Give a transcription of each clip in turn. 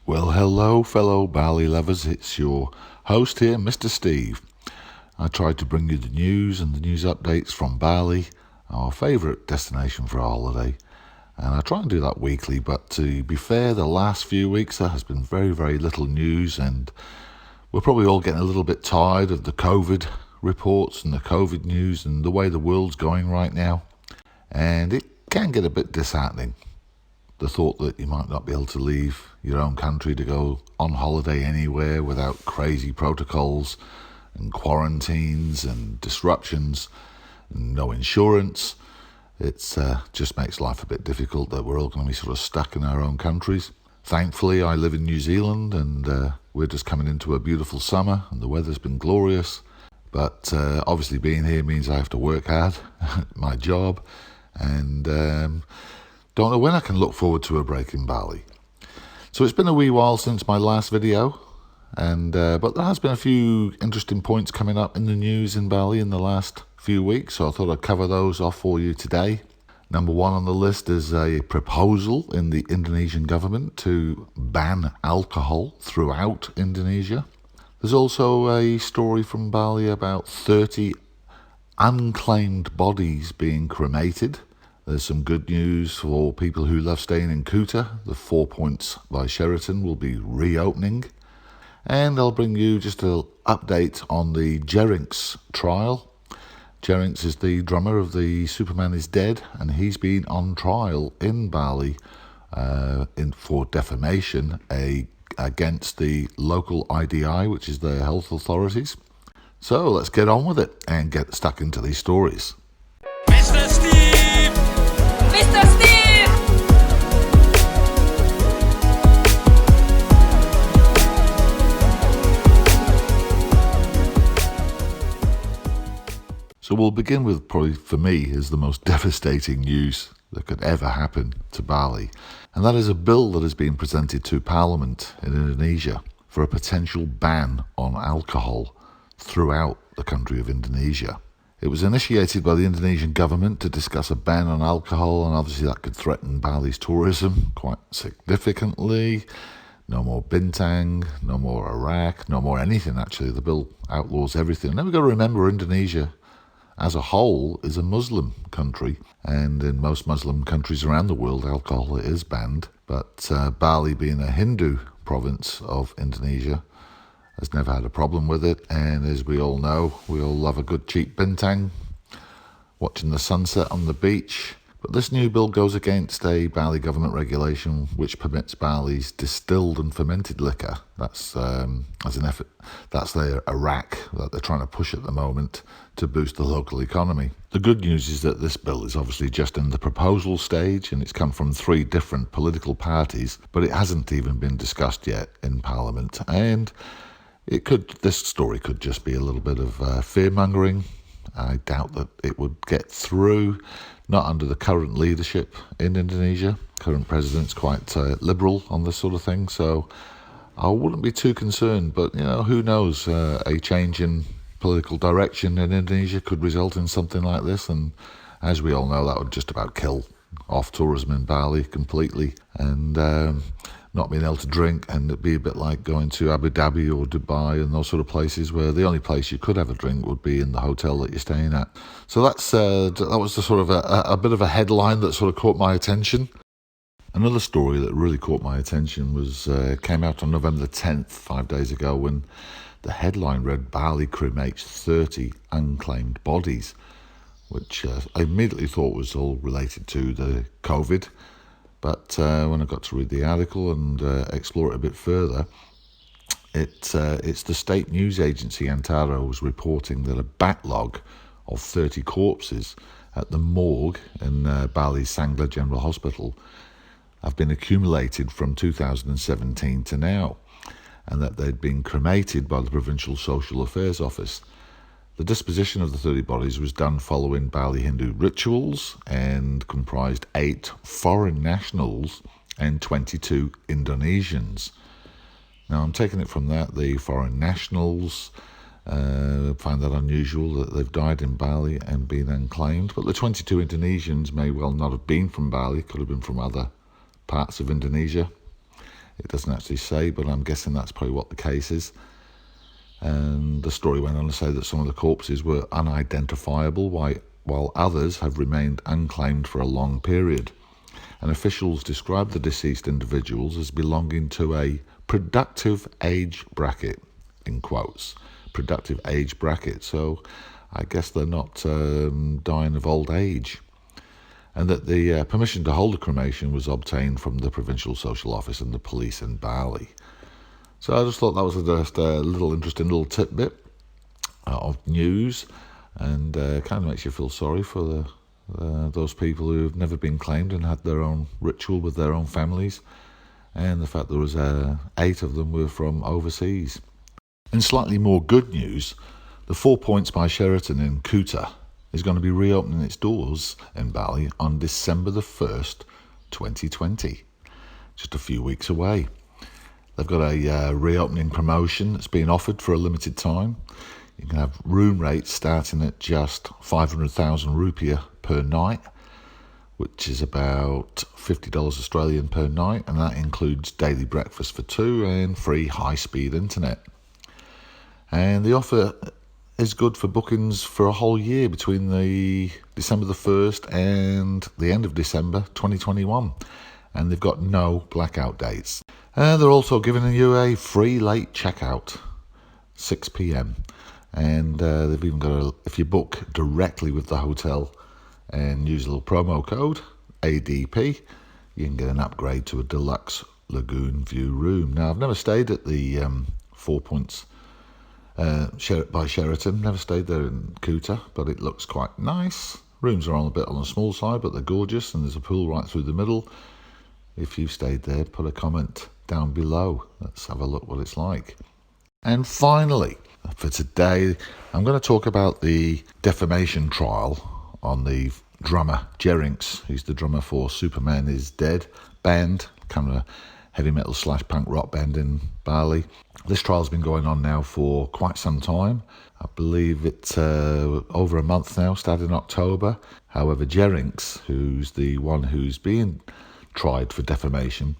Well, hello, fellow Bali lovers. It's your host here, Mr. Steve. I tried to bring you the news and the news updates from Bali, our favourite destination for a holiday. And I try and do that weekly, but to be fair, the last few weeks there has been very, very little news, and we're probably all getting a little bit tired of the COVID reports and the COVID news and the way the world's going right now. And it can get a bit disheartening. The thought that you might not be able to leave your own country to go on holiday anywhere without crazy protocols and quarantines and disruptions and no insurance. It's just makes life a bit difficult that we're all going to be sort of stuck in our own countries. Thankfully, I live in New Zealand and we're just coming into a beautiful summer and the weather's been glorious. But obviously being here means I have to work hard at my job and don't know when I can look forward to a break in Bali. So it's been a wee while since my last video, and but there has been a few interesting points coming up in the news in Bali in the last few weeks, so I thought I'd cover those off for you today. Number one on the list is a proposal in the Indonesian government to ban alcohol throughout Indonesia. There's also a story from Bali about 30 unclaimed bodies being cremated. There's some good news for people who love staying in Kuta. The 4 Points by Sheraton will be reopening. And I'll bring you just an update on the Jerinx trial. Jerinx is the drummer of the Superman is Dead, and he's been on trial in Bali for defamation against the local IDI, which is the health authorities. So let's get on with it and get stuck into these stories. Mr. Steve! Mr. Steve! So we'll begin with probably for me is the most devastating news that could ever happen to Bali. And that is a bill that has been presented to Parliament in Indonesia for a potential ban on alcohol throughout the country of Indonesia. It was initiated by the Indonesian government to discuss a ban on alcohol, and obviously that could threaten Bali's tourism quite significantly. No more bintang, no more Iraq, no more anything actually. The bill outlaws everything. And then we've got to remember Indonesia as a whole is a Muslim country, and in most Muslim countries around the world alcohol is banned. But Bali, being a Hindu province of Indonesia, has never had a problem with it, and as we all know, we all love a good cheap bintang, watching the sunset on the beach. But this new bill goes against a Bali government regulation which permits Bali's distilled and fermented liquor. That's as an effort. That's their Iraq that they're trying to push at the moment to boost the local economy. The good news is that this bill is obviously just in the proposal stage, and it's come from 3 different political parties, but it hasn't even been discussed yet in Parliament. And this story could just be a little bit of fear-mongering. I doubt that it would get through, not under the current leadership in Indonesia. Current president's quite liberal on this sort of thing, so I wouldn't be too concerned. But, who knows, a change in political direction in Indonesia could result in something like this, and as we all know, that would just about kill off tourism in Bali completely, and not being able to drink, and it'd be a bit like going to Abu Dhabi or Dubai and those sort of places where the only place you could have a drink would be in the hotel that you're staying at. So that was the sort of a bit of a headline that sort of caught my attention. Another story that really caught my attention was came out on November the 10th, 5 days ago, when the headline read, "Bali cremates 30 unclaimed bodies," which I immediately thought was all related to the COVID. But when I got to read the article and explore it a bit further, it's the state news agency Antara was reporting that a backlog of 30 corpses at the morgue in Bali's Sangla General Hospital have been accumulated from 2017 to now, and that they'd been cremated by the Provincial Social Affairs Office. The disposition of the 30 bodies was done following Bali Hindu rituals and comprised 8 foreign nationals and 22 Indonesians. Now, I'm taking it from that the foreign nationals find that unusual that they've died in Bali and been unclaimed, but the 22 Indonesians may well not have been from Bali, could have been from other parts of Indonesia. It doesn't actually say, but I'm guessing that's probably what the case is. And the story went on to say that some of the corpses were unidentifiable, while others have remained unclaimed for a long period. And officials described the deceased individuals as belonging to a productive age bracket, in quotes. Productive age bracket. So I guess they're not dying of old age. And that the permission to hold a cremation was obtained from the Provincial Social Office and the police in Bali. So I just thought that was just a little interesting little tidbit of news, and kind of makes you feel sorry for those people who have never been claimed and had their own ritual with their own families, and the fact there was 8 of them were from overseas. In slightly more good news, the 4 Points by Sheraton in Kuta is going to be reopening its doors in Bali on December the 1st, 2020, just a few weeks away. They've got a reopening promotion that's being offered for a limited time. You can have room rates starting at just 500,000 rupiah per night, which is about $50 Australian per night, and that includes daily breakfast for 2 and free high-speed internet. And the offer is good for bookings for a whole year between the December the 1st and the end of December 2021, and they've got no blackout dates. They're also giving you a free late checkout, 6 p.m. And they've even got if you book directly with the hotel and use a little promo code, ADP, you can get an upgrade to a deluxe lagoon view room. Now, I've never stayed at the 4 Points by Sheraton, never stayed there in Kuta, but it looks quite nice. Rooms are a bit on the small side, but they're gorgeous, and there's a pool right through the middle. If you've stayed there, put a comment down below. Let's have a look what it's like. And finally, for today, I'm going to talk about the defamation trial on the drummer Jerinx, who's the drummer for Superman Is Dead band, kind of a heavy metal / punk rock band in Bali. This trial's been going on now for quite some time. I believe it's over a month now, started in October. However, Jerinx, who's the one who's being tried for defamation,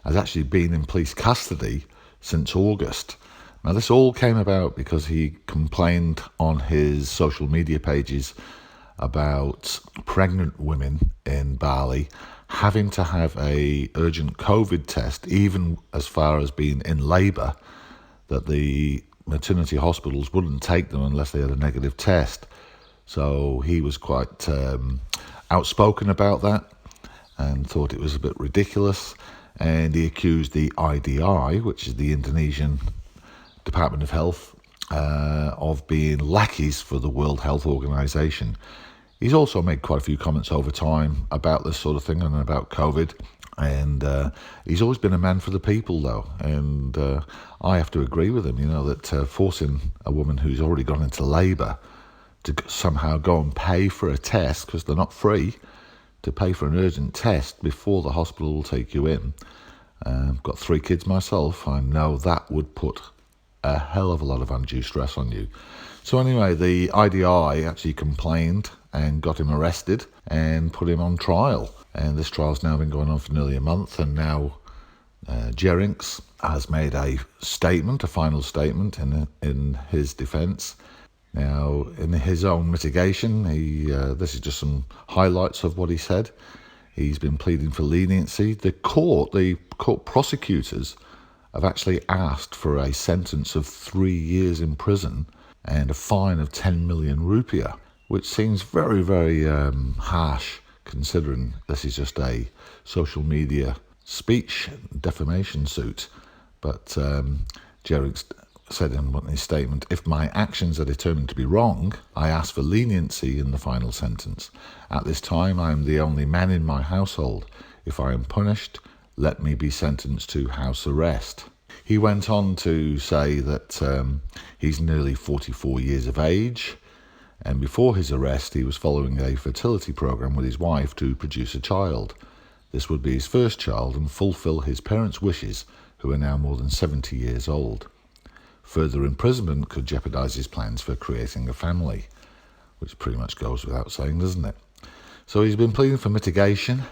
has actually been in police custody since August. Now, this all came about because he complained on his social media pages about pregnant women in Bali having to have a urgent COVID test, even as far as being in labour, that the maternity hospitals wouldn't take them unless they had a negative test. So he was quite outspoken about that and thought it was a bit ridiculous. And he accused the IDI, which is the Indonesian Department of Health, of being lackeys for the World Health Organization. He's also made quite a few comments over time about this sort of thing and about COVID. And he's always been a man for the people, though. And I have to agree with him, that forcing a woman who's already gone into labour to somehow go and pay for a test, because they're not free, to pay for an urgent test before the hospital will take you in. I've got 3 kids myself. I know that would put a hell of a lot of undue stress on you. So anyway, the IDI actually complained and got him arrested and put him on trial. And this trial's now been going on for nearly a month, and now Jerinx has made a statement, a final statement in his defence. Now, in his own mitigation, this is just some highlights of what he said. He's been pleading for leniency. The court prosecutors have actually asked for a sentence of 3 years in prison and a fine of 10 million rupiah, which seems very, very harsh, considering this is just a social media speech defamation suit. But Jerinx said in his statement, "If my actions are determined to be wrong, I ask for leniency in the final sentence. At this time, I am the only man in my household. If I am punished, let me be sentenced to house arrest." He went on to say that he's nearly 44 years of age, and before his arrest, he was following a fertility program with his wife to produce a child. This would be his first child and fulfill his parents' wishes, who are now more than 70 years old. Further imprisonment could jeopardize his plans for creating a family, which pretty much goes without saying, doesn't it? So he's been pleading for mitigation.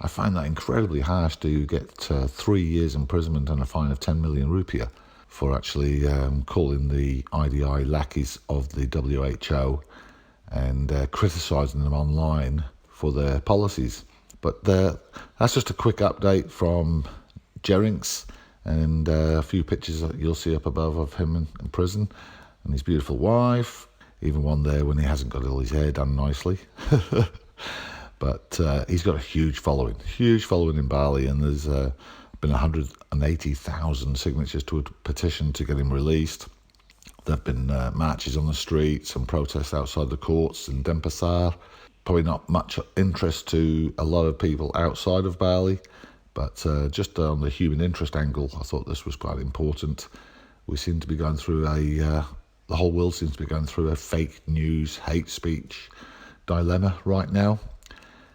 I find that incredibly harsh to get 3 years imprisonment and a fine of 10 million rupiah for actually calling the IDI lackeys of the WHO and criticising them online for their policies. But that's just a quick update from Jerinx, and a few pictures that you'll see up above of him in prison and his beautiful wife, even one there when he hasn't got all his hair done nicely. But he's got a huge following in Bali, and there's been 180,000 signatures to a petition to get him released. There have been marches on the streets and protests outside the courts in Denpasar. Probably not much interest to a lot of people outside of Bali, but just on the human interest angle, I thought this was quite important. We seem to be going through the whole world seems to be going through a fake news, hate speech dilemma right now.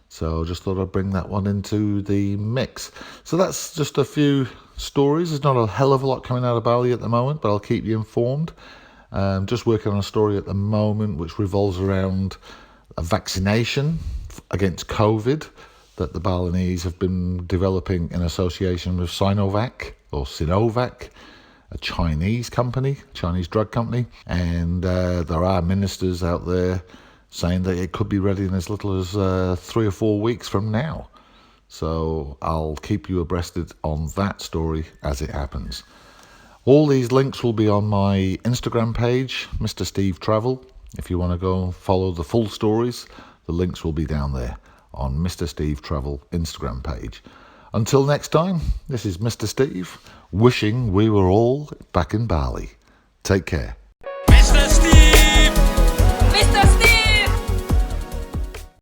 So I just thought I'd bring that one into the mix. So that's just a few stories. There's not a hell of a lot coming out of Bali at the moment, but I'll keep you informed. Just working on a story at the moment which revolves around a vaccination against COVID that the Balinese have been developing in association with Sinovac, a Chinese drug company. And there are ministers out there saying that it could be ready in as little as 3 or 4 weeks from now. So I'll keep you abreasted on that story as it happens. All these links will be on my Instagram page, Mr. Steve Travel. If you want to go and follow the full stories, the links will be down there on Mr. Steve Travel Instagram page. Until next time, this is Mr. Steve, wishing we were all back in Bali. Take care.